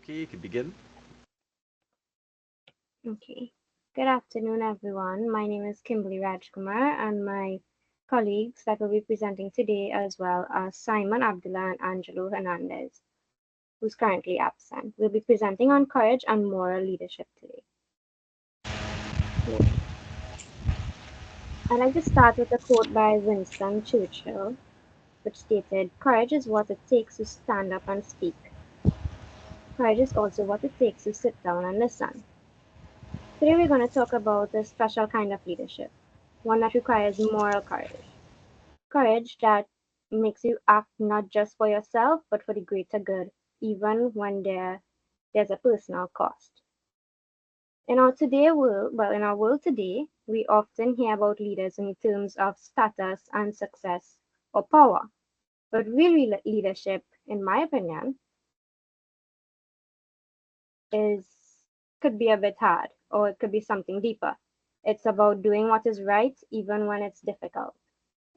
Okay, you can begin. Okay. Good afternoon, everyone. My name is Kimberly Rajkumar, and my colleagues that will be presenting today as well are Simon Abdullah and Angelo Hernandez, who's currently absent. We'll be presenting on courage and moral leadership today. Next. I'd like to start with a quote by Winston Churchill, which stated, "Courage is what it takes to stand up and speak. Courage is also what it takes to sit down and listen." Today we're going to talk about a special kind of leadership, one that requires moral courage. Courage that makes you act not just for yourself, but for the greater good, even when there's a personal cost. In our world today, we often hear about leaders in terms of status and success or power. But real leadership, in my opinion, is could be a bit hard, or it could be something deeper. It's about doing what is right even when it's difficult.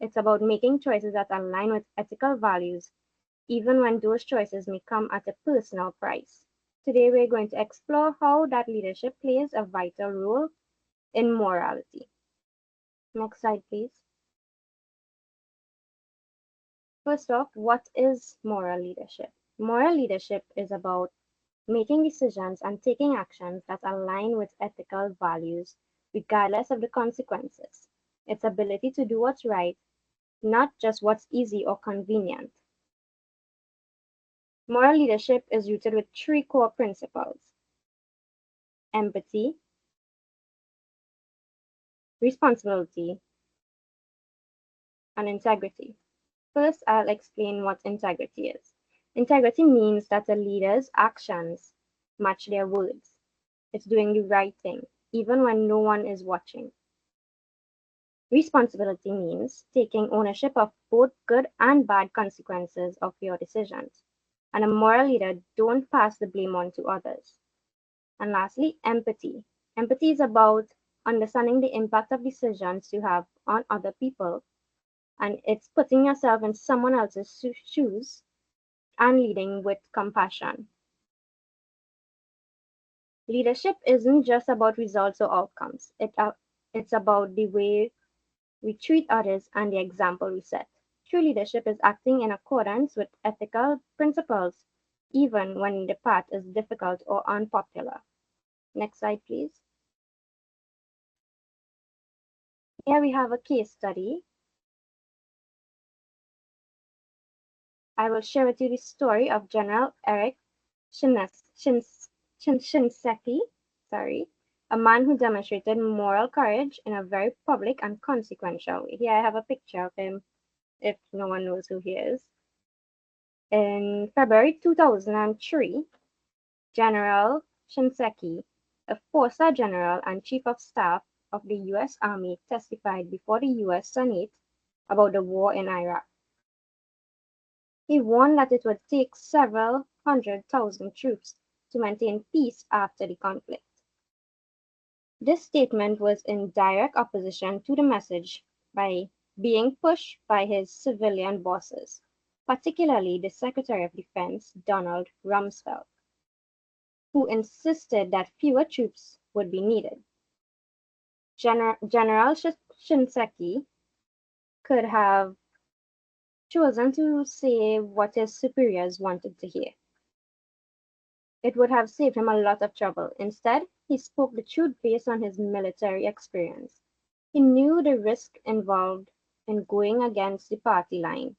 It's about making choices that align with ethical values even when those choices may come at a personal price. Today, we're going to explore how that leadership plays a vital role in morality. Next slide, please. First off, what is moral leadership? Moral leadership is about making decisions and taking actions that align with ethical values, regardless of the consequences. Its ability to do what's right, not just what's easy or convenient. Moral leadership is rooted with three core principles: empathy, responsibility, and integrity. First, I'll explain what integrity is. Integrity means that a leader's actions match their words. It's doing the right thing, even when no one is watching. Responsibility means taking ownership of both good and bad consequences of your decisions. And a moral leader don't pass the blame on to others. And lastly, empathy. Empathy is about understanding the impact of decisions you have on other people, and it's putting yourself in someone else's shoes and leading with compassion. Leadership isn't just about results or outcomes. It's about the way we treat others and the example we set. True leadership is acting in accordance with ethical principles, even when the path is difficult or unpopular. Next slide, please. Here we have a case study. I will share with you the story of General Eric Shinseki, a man who demonstrated moral courage in a very public and consequential way. Here I have a picture of him if no one knows who he is. In February 2003, General Shinseki, a four-star general and chief of staff of the U.S. Army, testified before the U.S. Senate about the war in Iraq. He warned that it would take several 100,000 troops to maintain peace after the conflict. This statement was in direct opposition to the message being pushed by his civilian bosses, particularly the Secretary of Defense, Donald Rumsfeld, who insisted that fewer troops would be needed. General Shinseki could have chosen to say what his superiors wanted to hear. It would have saved him a lot of trouble. Instead, he spoke the truth based on his military experience. He knew the risk involved in going against the party line,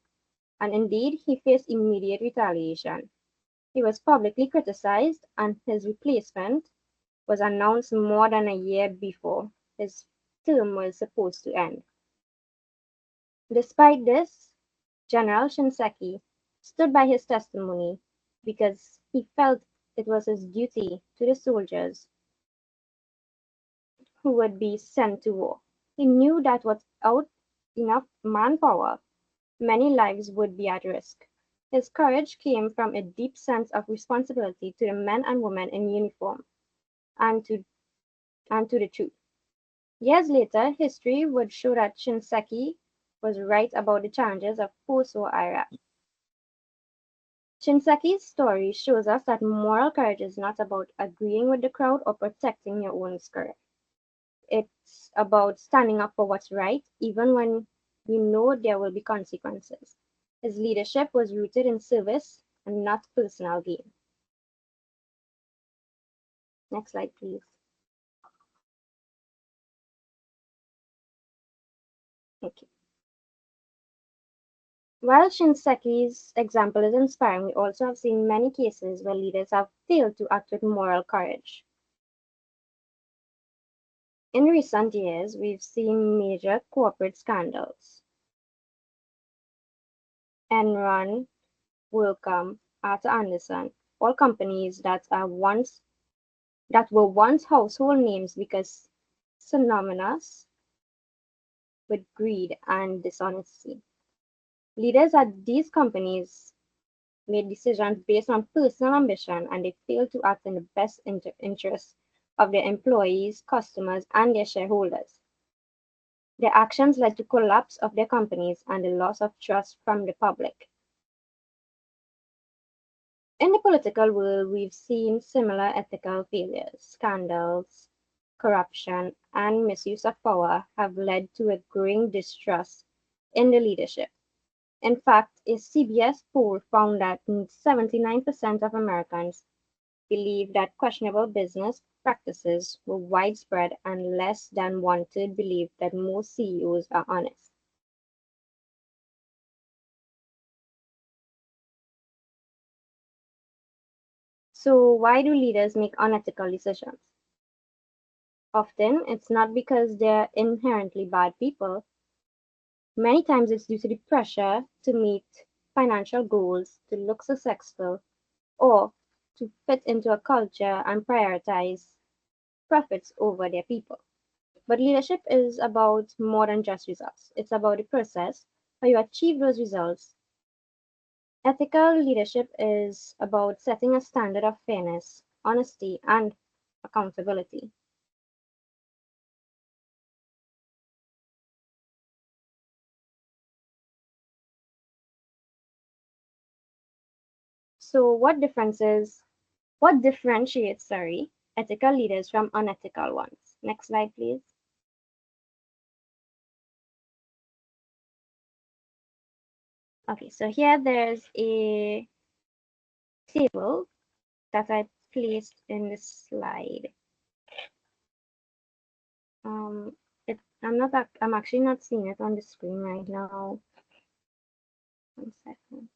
and indeed he faced immediate retaliation. He was publicly criticized, and his replacement was announced more than a year before his term was supposed to end. Despite this, General Shinseki stood by his testimony because he felt it was his duty to the soldiers who would be sent to war. He knew that without enough manpower, many lives would be at risk. His courage came from a deep sense of responsibility to the men and women in uniform and to the truth. Years later, history would show that Shinseki was right about the challenges of post-war Iraq. Shinseki's story shows us that moral courage is not about agreeing with the crowd or protecting your own skirt. It's about standing up for what's right, even when you know there will be consequences. His leadership was rooted in service and not personal gain. Next slide, please. Okay. While Shinseki's example is inspiring, we also have seen many cases where leaders have failed to act with moral courage. In recent years, we've seen major corporate scandals. Enron, WorldCom, Arthur Andersen, all companies that were once household names because synonymous with greed and dishonesty. Leaders at these companies made decisions based on personal ambition and they failed to act in the best interest of their employees, customers, and their shareholders. Their actions led to collapse of their companies and the loss of trust from the public. In the political world, we've seen similar ethical failures, scandals, corruption, and misuse of power have led to a growing distrust in the leadership. In fact, a CBS poll found that 79% of Americans believe that questionable business practices were widespread and less than one-third believe that most CEOs are honest. So why do leaders make unethical decisions? Often, it's not because they're inherently bad people. Many times it's due to the pressure to meet financial goals, to look successful, or to fit into a culture and prioritize profits over their people. But leadership is about more than just results. It's about the process, how you achieve those results. Ethical leadership is about setting a standard of fairness, honesty, and accountability. So what differentiates, ethical leaders from unethical ones? Next slide, please. Okay, so here there's a table that I placed in this slide. Um, I'm actually not seeing it on the screen right now. 1 second.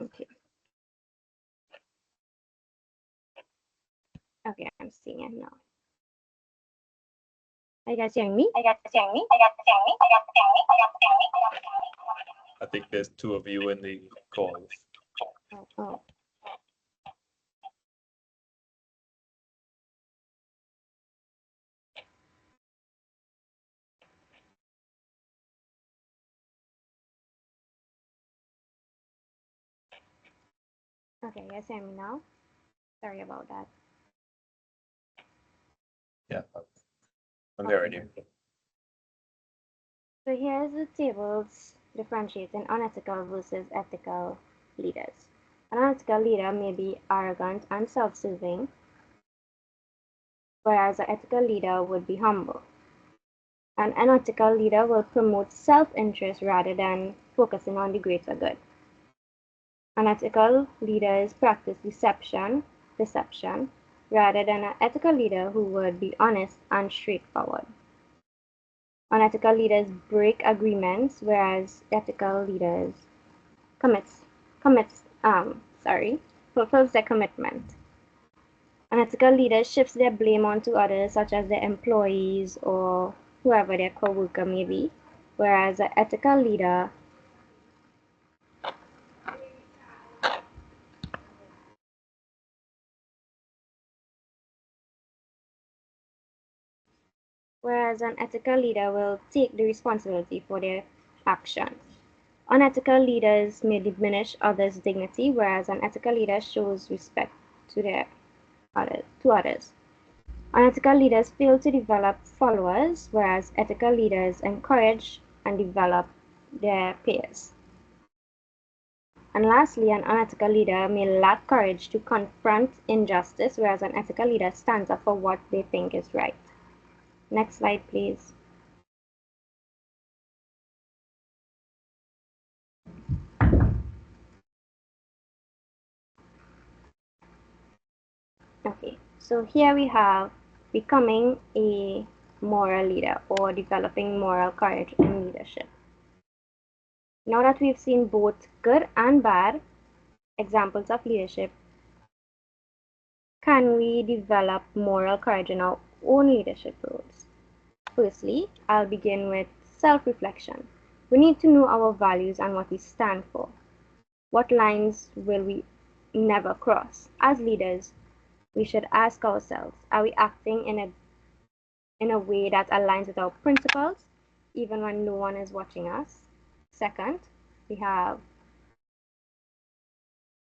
Okay. Okay, I'm seeing it now. Are you guys hearing me? I think there's two of you in the call. Oh. Okay, you guys hear me now? Sorry about that. Yeah, I'm there already. So here's the tables differentiating unethical versus ethical leaders. An unethical leader may be arrogant and self-serving, whereas an ethical leader would be humble. An unethical leader will promote self-interest rather than focusing on the greater good. Unethical leaders practice deception, rather than an ethical leader who would be honest and straightforward. Unethical leaders break agreements, whereas ethical leaders fulfills their commitment. Unethical leaders shifts their blame onto others, such as their employees or whoever their co-worker may be, whereas an ethical leader will take the responsibility for their actions. Unethical leaders may diminish others' dignity, whereas an ethical leader shows respect to others. Unethical leaders fail to develop followers, whereas ethical leaders encourage and develop their peers. And lastly, an unethical leader may lack courage to confront injustice, whereas an ethical leader stands up for what they think is right. Next slide, please. Okay, so here we have becoming a moral leader or developing moral courage in leadership. Now that we've seen both good and bad examples of leadership, can we develop moral courage in our own leadership roles? Firstly, I'll begin with self-reflection. We need to know our values and what we stand for. What lines will we never cross? As leaders, we should ask ourselves, are we acting in a way that aligns with our principles, even when no one is watching us? Second, we have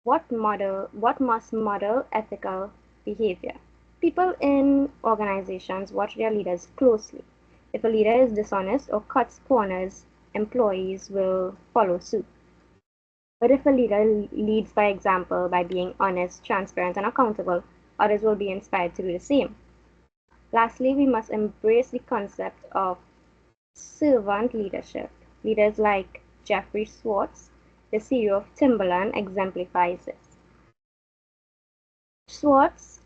what must model ethical behavior. People in organizations watch their leaders closely. If a leader is dishonest or cuts corners, employees will follow suit. But if a leader leads by example by being honest, transparent, and accountable, others will be inspired to do the same. Lastly, we must embrace the concept of servant leadership. Leaders like Jeffrey Schwartz, the CEO of Timberland, exemplifies this. Schwartz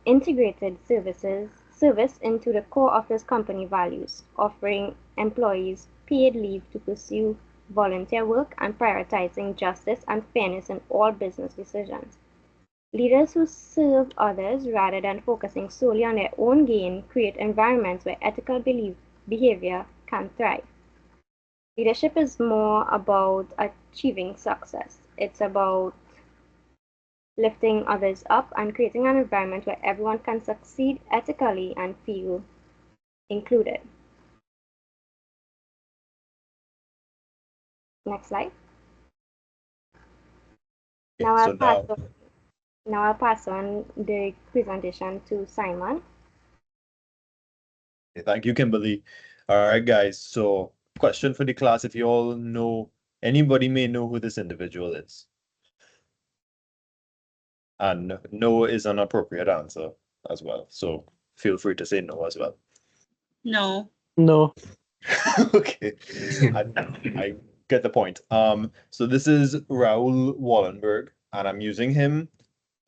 integrated service into the core of his company values, offering employees paid leave to pursue volunteer work and prioritizing justice and fairness in all business decisions. Leaders who serve others rather than focusing solely on their own gain create environments where ethical behavior can thrive. Leadership is more about achieving success. It's about lifting others up and creating an environment where everyone can succeed ethically and feel included. Next slide. Now So I'll pass on the presentation to Simon. thank you, Kimberly. All right, guys. So question for the class, if you all know, anybody may know who this individual is. And no is an appropriate answer as well. So feel free to say no as well. No. No. Okay. I get the point. So this is Raoul Wallenberg, and I'm using him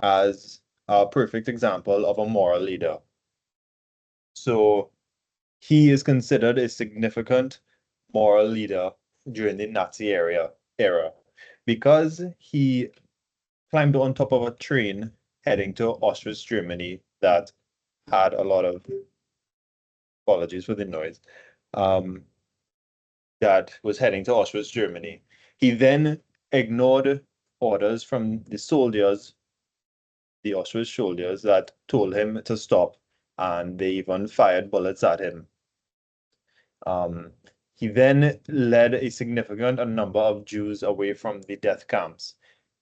as a perfect example of a moral leader. So he is considered a significant moral leader during the Nazi era because he climbed on top of a train heading to Auschwitz, Germany, that had a lot of, apologies for the noise, that was heading to Auschwitz, Germany. He then ignored orders from the soldiers, the Auschwitz soldiers, that told him to stop, and they even fired bullets at him. He then led a significant number of Jews away from the death camps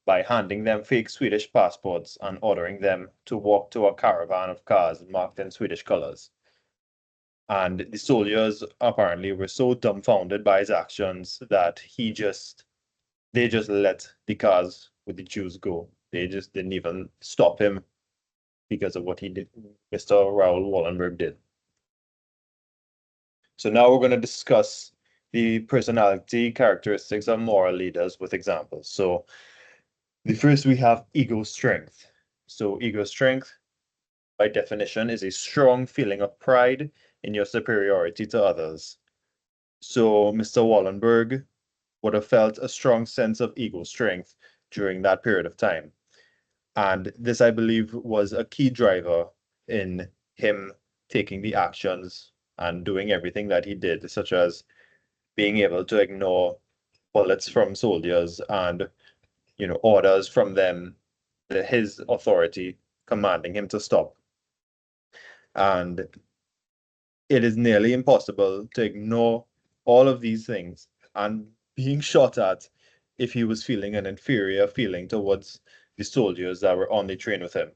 by handing them fake Swedish passports and ordering them to walk to a caravan of cars marked in Swedish colors. And the soldiers apparently were so dumbfounded by his actions that they just let the cars with the Jews go. They just didn't even stop him because of what he did, Mr. Raoul Wallenberg did. So now we're going to discuss the personality characteristics of moral leaders with examples. So the first, we have ego strength. So ego strength, by definition, is a strong feeling of pride in your superiority to others. So Mr. Wallenberg would have felt a strong sense of ego strength during that period of time. And this, I believe, was a key driver in him taking the actions and doing everything that he did, such as being able to ignore bullets from soldiers and, orders from them, his authority commanding him to stop. And it is nearly impossible to ignore all of these things and being shot at if he was feeling an inferior feeling towards the soldiers that were on the train with him.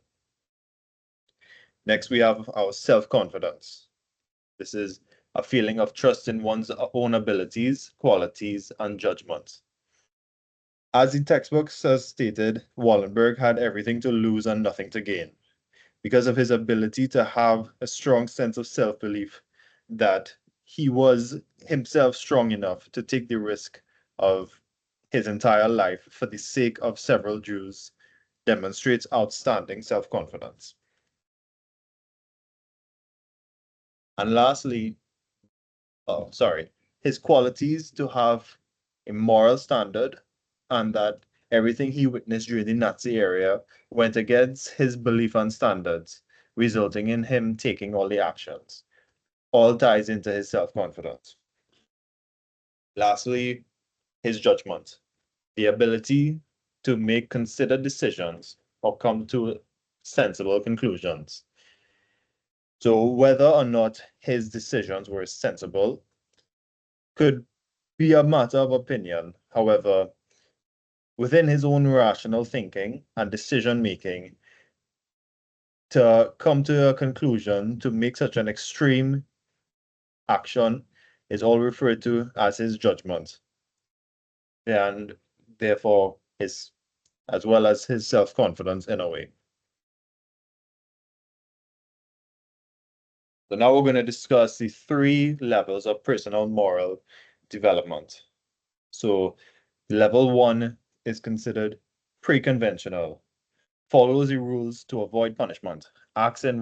Next, we have our self-confidence. This is a feeling of trust in one's own abilities, qualities, and judgments. As the textbooks has stated, Wallenberg had everything to lose and nothing to gain because of his ability to have a strong sense of self-belief that he was himself strong enough to take the risk of his entire life for the sake of several Jews demonstrates outstanding self-confidence. And lastly, his qualities to have a moral standard and that everything he witnessed during the Nazi era went against his belief and standards, resulting in him taking all the actions. All ties into his self-confidence. Lastly, his judgment, the ability to make considered decisions or come to sensible conclusions. So whether or not his decisions were sensible could be a matter of opinion. However, within his own rational thinking and decision making, to come to a conclusion to make such an extreme action is all referred to as his judgment. And therefore his as well as his self-confidence in a way. So now we're going to discuss the 3 levels of personal moral development. So level 1 is considered pre-conventional, follows the rules to avoid punishment, acts in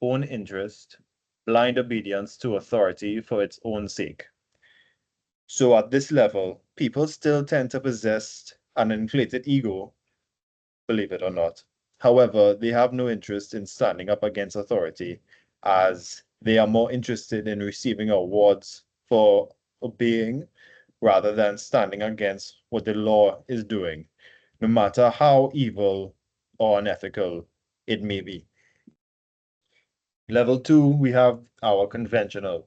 own interest, blind obedience to authority for its own sake. So at this level, people still tend to possess an inflated ego, believe it or not. However, they have no interest in standing up against authority, as they are more interested in receiving awards for obeying rather than standing against what the law is doing, no matter how evil or unethical it may be. Level 2, we have our conventional.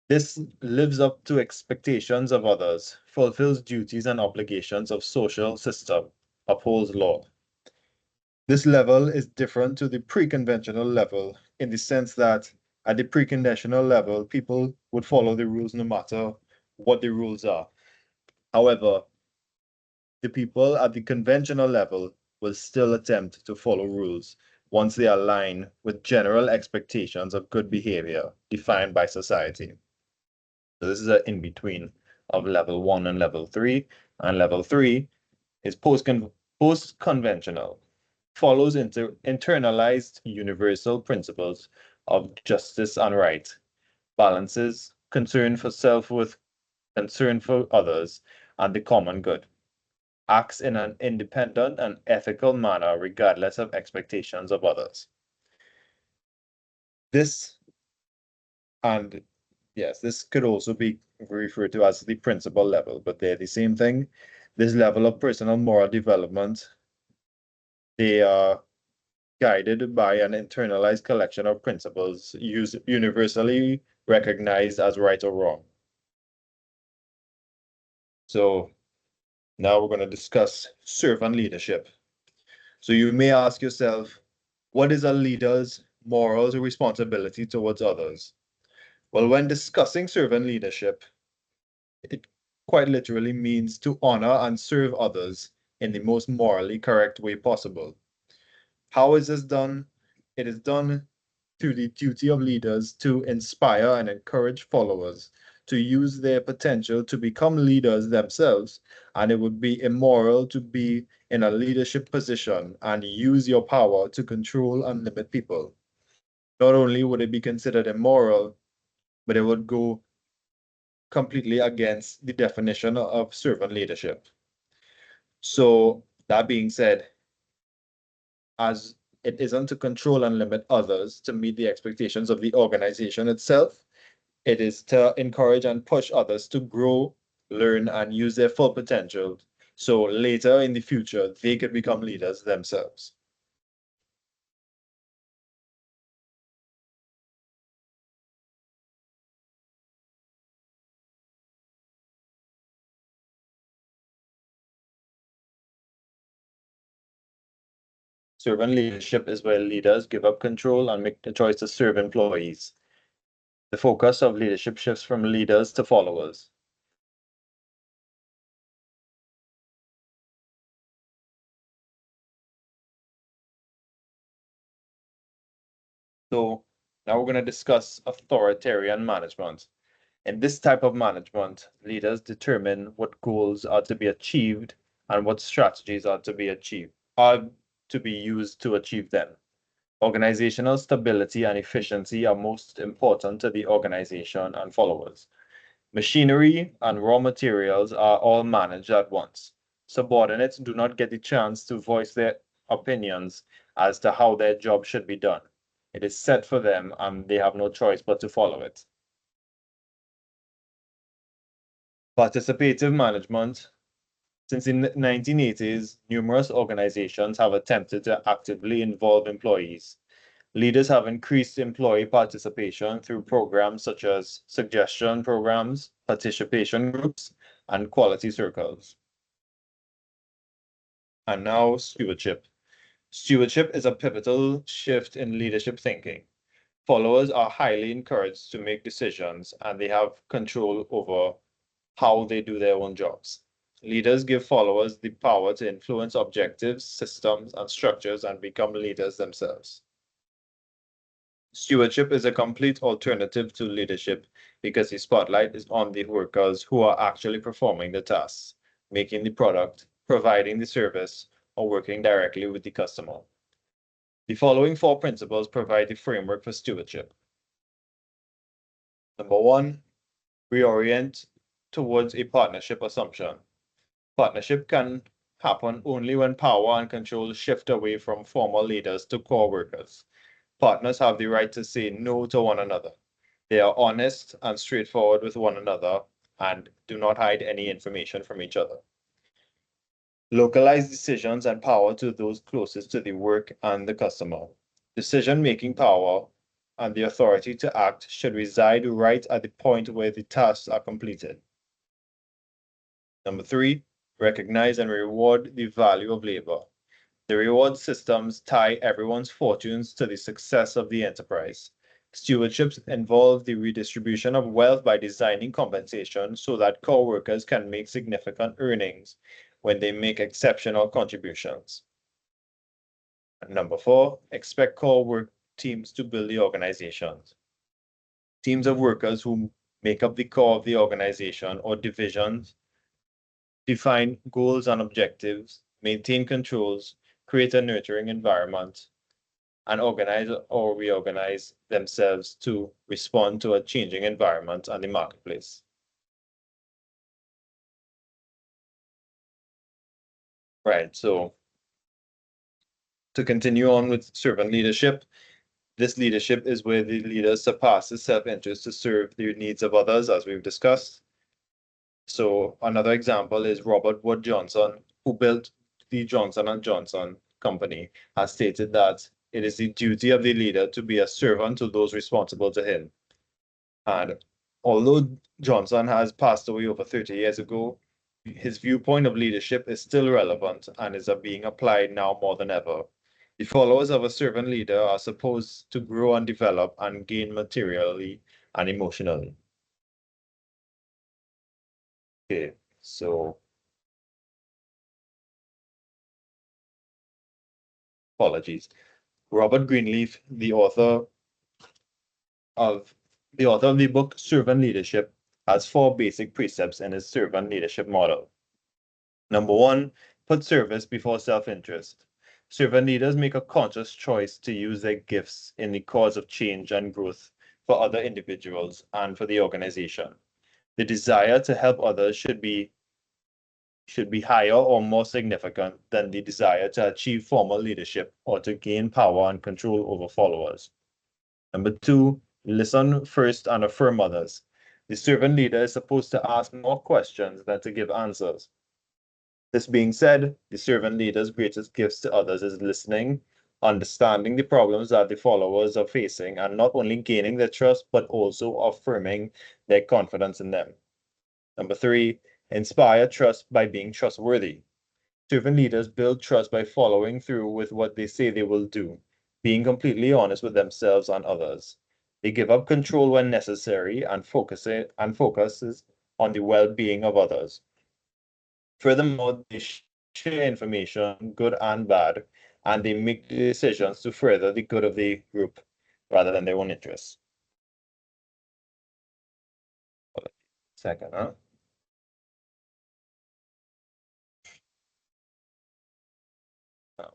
This lives up to expectations of others, fulfills duties and obligations of social system, upholds law. This level is different to the pre-conventional level in the sense that at the pre-conventional level, people would follow the rules no matter what the rules are. However, the people at the conventional level will still attempt to follow rules once they align with general expectations of good behavior defined by society. So this is an in-between of level 1 and level 3. And level 3 is post-conventional, follows internalized universal principles of justice and right, balances concern for self with concern for others and the common good, acts in an independent and ethical manner regardless of expectations of others. This, and yes, this could also be referred to as the principal level, but they're the same thing. This level of personal moral development, they are guided by an internalized collection of principles universally recognized as right or wrong. So now we're going to discuss servant leadership. So you may ask yourself, what is a leader's morals or responsibility towards others? Well, when discussing servant leadership, it quite literally means to honor and serve others in the most morally correct way possible. How is this done? It is done through the duty of leaders to inspire and encourage followers to use their potential to become leaders themselves, and it would be immoral to be in a leadership position and use your power to control and limit people. Not only would it be considered immoral, but it would go completely against the definition of servant leadership. So that being said, as it isn't to control and limit others to meet the expectations of the organization itself, it is to encourage and push others to grow, learn, and use their full potential. So later in the future, they could become leaders themselves. Servant leadership is where leaders give up control and make the choice to serve employees. The focus of leadership shifts from leaders to followers. So now we're going to discuss authoritarian management. In this type of management, leaders determine what goals are to be achieved and what strategies are to be used to achieve them. Organizational stability and efficiency are most important to the organization and followers. Machinery and raw materials are all managed at once. Subordinates do not get the chance to voice their opinions as to how their job should be done. It is set for them and they have no choice but to follow it. Participative management. Since the 1980s, numerous organizations have attempted to actively involve employees. Leaders have increased employee participation through programs such as suggestion programs, participation groups, and quality circles. And now, stewardship. Stewardship is a pivotal shift in leadership thinking. Followers are highly encouraged to make decisions and they have control over how they do their own jobs. Leaders give followers the power to influence objectives, systems, and structures and become leaders themselves. Stewardship is a complete alternative to leadership because the spotlight is on the workers who are actually performing the tasks, making the product, providing the service, or working directly with the customer. The following four principles provide the framework for stewardship. Number one, reorient towards a partnership assumption. Partnership can happen only when power and control shift away from former leaders to core workers. Partners have the right to say no to one another. They are honest and straightforward with one another and do not hide any information from each other. Localize decisions and power to those closest to the work and the customer. Decision-making power and the authority to act should reside right at the point where the tasks are completed. Number three, recognize and reward the value of labor. The reward systems tie everyone's fortunes to the success of the enterprise. Stewardships involve the redistribution of wealth by designing compensation so that core workers can make significant earnings when they make exceptional contributions. And number four, expect core work teams to build the organizations. Teams of workers who make up the core of the organization or divisions define goals and objectives, maintain controls, create a nurturing environment, and organize or reorganize themselves to respond to a changing environment and the marketplace. Right, so to continue on with servant leadership, this leadership is where the leader surpasses self-interest to serve the needs of others, as we've discussed. So another example is Robert Wood Johnson, who built the Johnson & Johnson company, has stated that it is the duty of the leader to be a servant to those responsible to him. And although Johnson has passed away over 30 years ago, his viewpoint of leadership is still relevant and is being applied now more than ever. The followers of a servant leader are supposed to grow and develop and gain materially and emotionally. Okay, so apologies. Robert Greenleaf, of the author of the book Servant Leadership, has four basic precepts in his servant leadership model. Number one, put service before self-interest. Servant leaders make a conscious choice to use their gifts in the cause of change and growth for other individuals and for the organization. The desire to help others should be higher or more significant than the desire to achieve formal leadership or to gain power and control over followers. Number two, listen first and affirm others. The servant leader is supposed to ask more questions than to give answers. This being said, the servant leader's greatest gifts to others is listening, understanding the problems that the followers are facing, and not only gaining their trust, but also affirming their confidence in them. Number three, inspire trust by being trustworthy. Servant leaders build trust by following through with what they say they will do, being completely honest with themselves and others. They give up control when necessary and focuses on the well-being of others. Furthermore, they share information, good and bad, and they make decisions to further the good of the group rather than their own interests. Second, huh? Oh,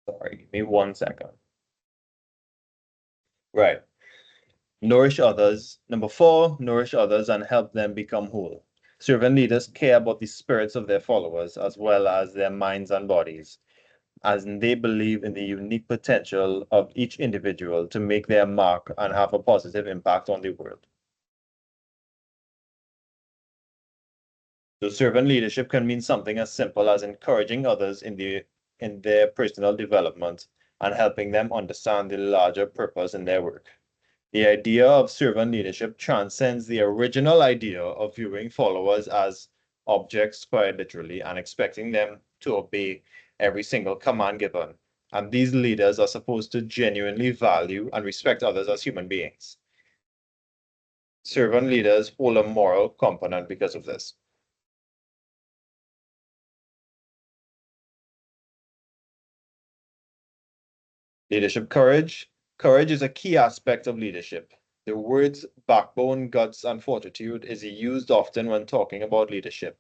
sorry, give me 1 second. Right. Nourish others. Number 4, nourish others and help them become whole. Servant leaders care about the spirits of their followers as well as their minds and bodies, as they believe in the unique potential of each individual to make their mark and have a positive impact on the world. So servant leadership can mean something as simple as encouraging others in their personal development and helping them understand the larger purpose in their work. The idea of servant leadership transcends the original idea of viewing followers as objects quite literally and expecting them to obey every single command given. And these leaders are supposed to genuinely value and respect others as human beings. Servant leaders hold a moral component because of this. Leadership courage. Courage is a key aspect of leadership. The words backbone, guts, and fortitude is used often when talking about leadership.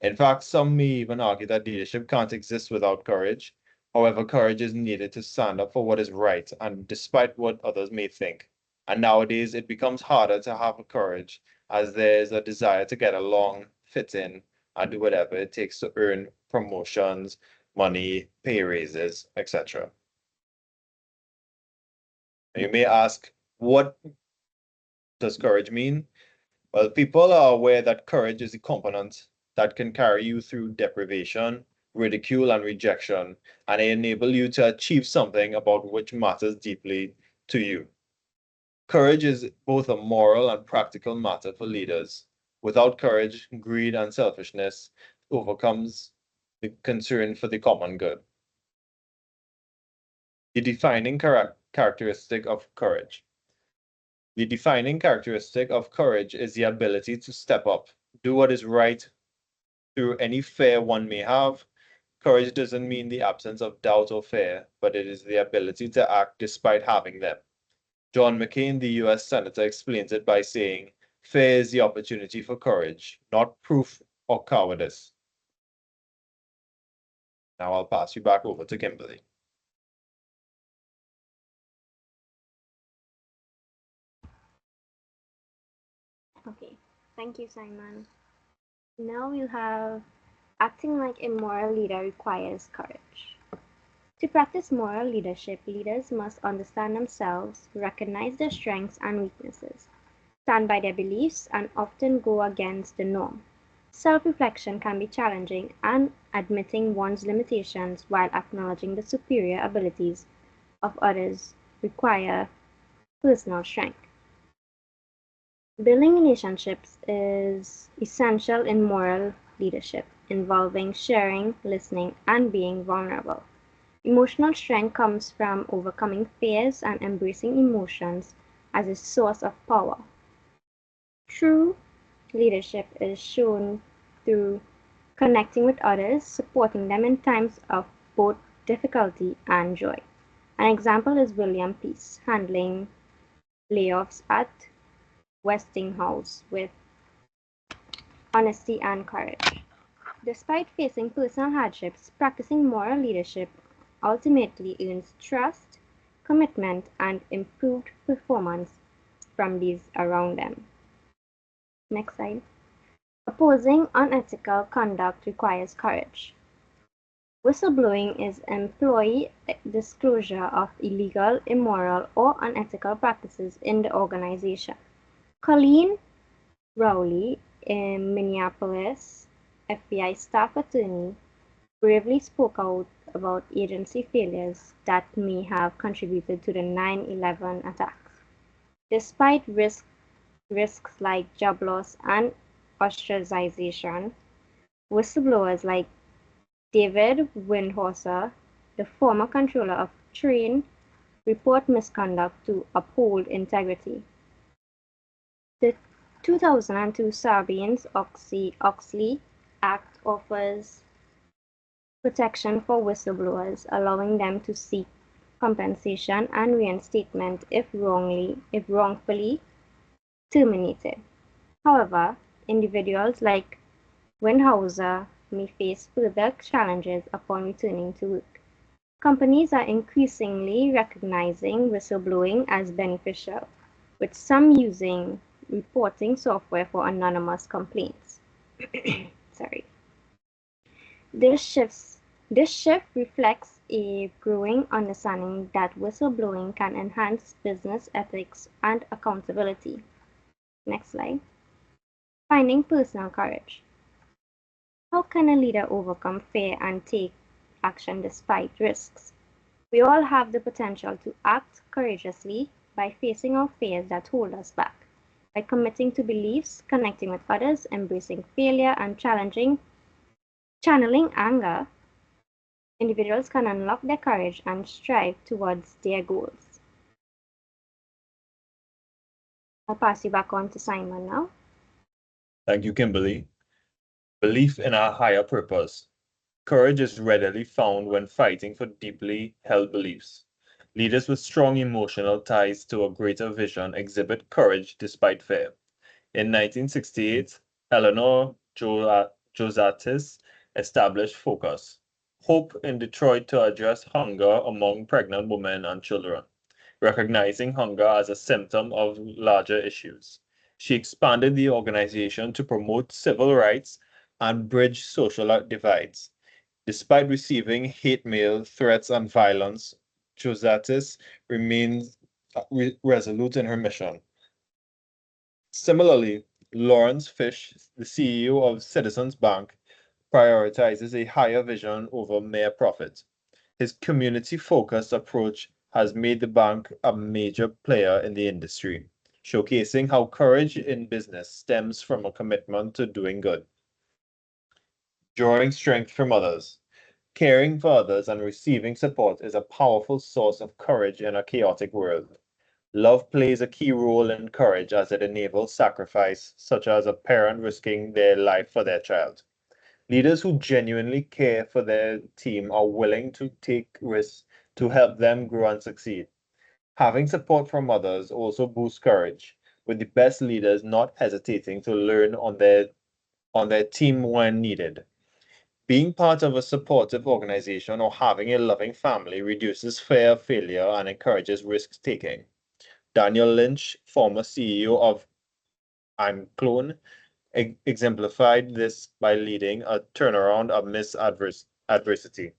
In fact, some may even argue that leadership can't exist without courage. However, courage is needed to stand up for what is right, and despite what others may think. And nowadays, it becomes harder to have courage as there's a desire to get along, fit in, and do whatever it takes to earn promotions, money, pay raises, etc. You may ask, what does courage mean? Well, people are aware that courage is a component that can carry you through deprivation, ridicule, and rejection, and enable you to achieve something about which matters deeply to you. Courage is both a moral and practical matter for leaders. Without courage, greed and selfishness overcomes the concern for the common good. The defining characteristic of courage. The defining characteristic of courage is the ability to step up, do what is right through any fear one may have. Courage doesn't mean the absence of doubt or fear, but it is the ability to act despite having them. John McCain, the US Senator, explains it by saying, "Fear is the opportunity for courage, not proof or cowardice." Now I'll pass you back over to Kimberly. Okay, thank you, Simon. Now we'll have acting like a moral leader requires courage. To practice moral leadership, leaders must understand themselves, recognize their strengths and weaknesses, stand by their beliefs, and often go against the norm. Self-reflection can be challenging, and admitting one's limitations while acknowledging the superior abilities of others require personal strength. Building relationships is essential in moral leadership, involving sharing, listening, and being vulnerable. Emotional strength comes from overcoming fears and embracing emotions as a source of power. True leadership is shown through connecting with others, supporting them in times of both difficulty and joy. An example is William Peace handling layoffs at Westinghouse with honesty and courage. Despite facing personal hardships, practicing moral leadership ultimately earns trust, commitment, and improved performance from these around them. Next slide. Opposing unethical conduct requires courage. Whistleblowing is employee disclosure of illegal, immoral, or unethical practices in the organization. Colleen Rowley, a Minneapolis FBI staff attorney, bravely spoke out about agency failures that may have contributed to the 9/11 attacks. Despite risks like job loss and ostracization, whistleblowers like David Windhorser, the former controller of Train, report misconduct to uphold integrity. The 2002 Sarbanes-Oxley Act offers protection for whistleblowers, allowing them to seek compensation and reinstatement if wrongfully terminated. However, individuals like Windhauser may face further challenges upon returning to work. Companies are increasingly recognizing whistleblowing as beneficial, with some using reporting software for anonymous complaints. Sorry. This shift reflects a growing understanding that whistleblowing can enhance business ethics and accountability. Next slide. Finding personal courage. How can a leader overcome fear and take action despite risks? We all have the potential to act courageously by facing our fears that hold us back, by committing to beliefs, connecting with others, embracing failure, and channeling anger. Individuals can unlock their courage and strive towards their goals. I'll pass you back on to Simon now. Thank you, Kimberly. Belief in our higher purpose. Courage is readily found when fighting for deeply held beliefs. Leaders with strong emotional ties to a greater vision exhibit courage despite fear. In 1968, Eleanor Josatis established Focus, Hope in Detroit to address hunger among pregnant women and children, recognizing hunger as a symptom of larger issues. She expanded the organization to promote civil rights and bridge social divides. Despite receiving hate mail, threats, and violence, Josatis remains resolute in her mission. Similarly, Lawrence Fish, the CEO of Citizens Bank, prioritizes a higher vision over mere profit. His community-focused approach has made the bank a major player in the industry, showcasing how courage in business stems from a commitment to doing good. Drawing strength from others. Caring for others and receiving support is a powerful source of courage in a chaotic world. Love plays a key role in courage as it enables sacrifice, such as a parent risking their life for their child. Leaders who genuinely care for their team are willing to take risks to help them grow and succeed. Having support from others also boosts courage, with the best leaders not hesitating to learn on their team when needed. Being part of a supportive organization or having a loving family reduces fear of failure and encourages risk taking. Daniel Lynch, former CEO of I'm Clone, exemplified this by leading a turnaround amidst adversity,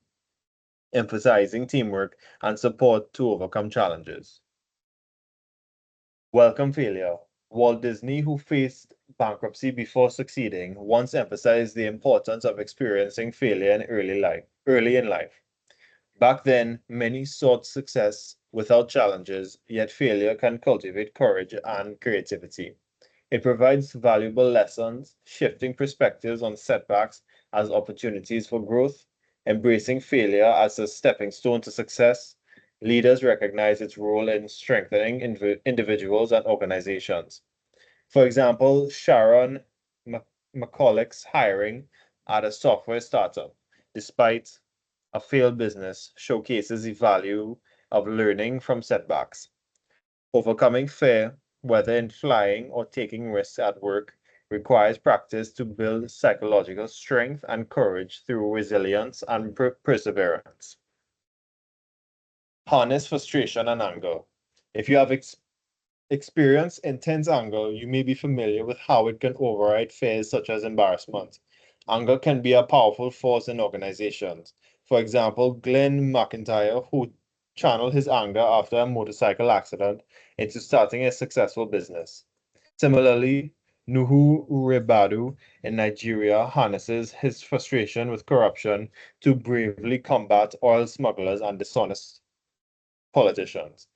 emphasizing teamwork and support to overcome challenges. Welcome failure. Walt Disney, who faced bankruptcy before succeeding, once emphasized the importance of experiencing failure in early in life. Back then, many sought success without challenges, yet failure can cultivate courage and creativity. It provides valuable lessons, shifting perspectives on setbacks as opportunities for growth, embracing failure as a stepping stone to success. Leaders recognize its role in strengthening individuals and organizations. For example, Sharon McCulloch's hiring at a software startup, despite a failed business, showcases the value of learning from setbacks. Overcoming fear, whether in flying or taking risks at work, requires practice to build psychological strength and courage through resilience and perseverance. Harness frustration and anger. If you have experienced intense anger, you may be familiar with how it can override fears such as embarrassment. Anger can be a powerful force in organizations. For example, Glenn McIntyre, who channeled his anger after a motorcycle accident into starting a successful business. Similarly, Nuhu Rebadu in Nigeria harnesses his frustration with corruption to bravely combat oil smugglers and dishonest politicians.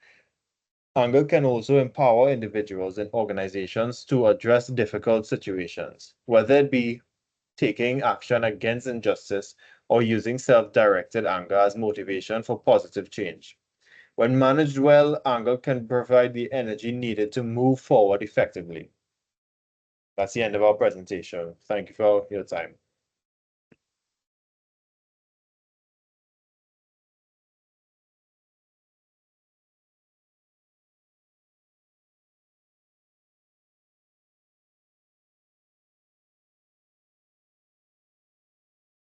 Anger can also empower individuals and organizations to address difficult situations, whether it be taking action against injustice or using self-directed anger as motivation for positive change. When managed well, anger can provide the energy needed to move forward effectively. That's the end of our presentation. Thank you for your time.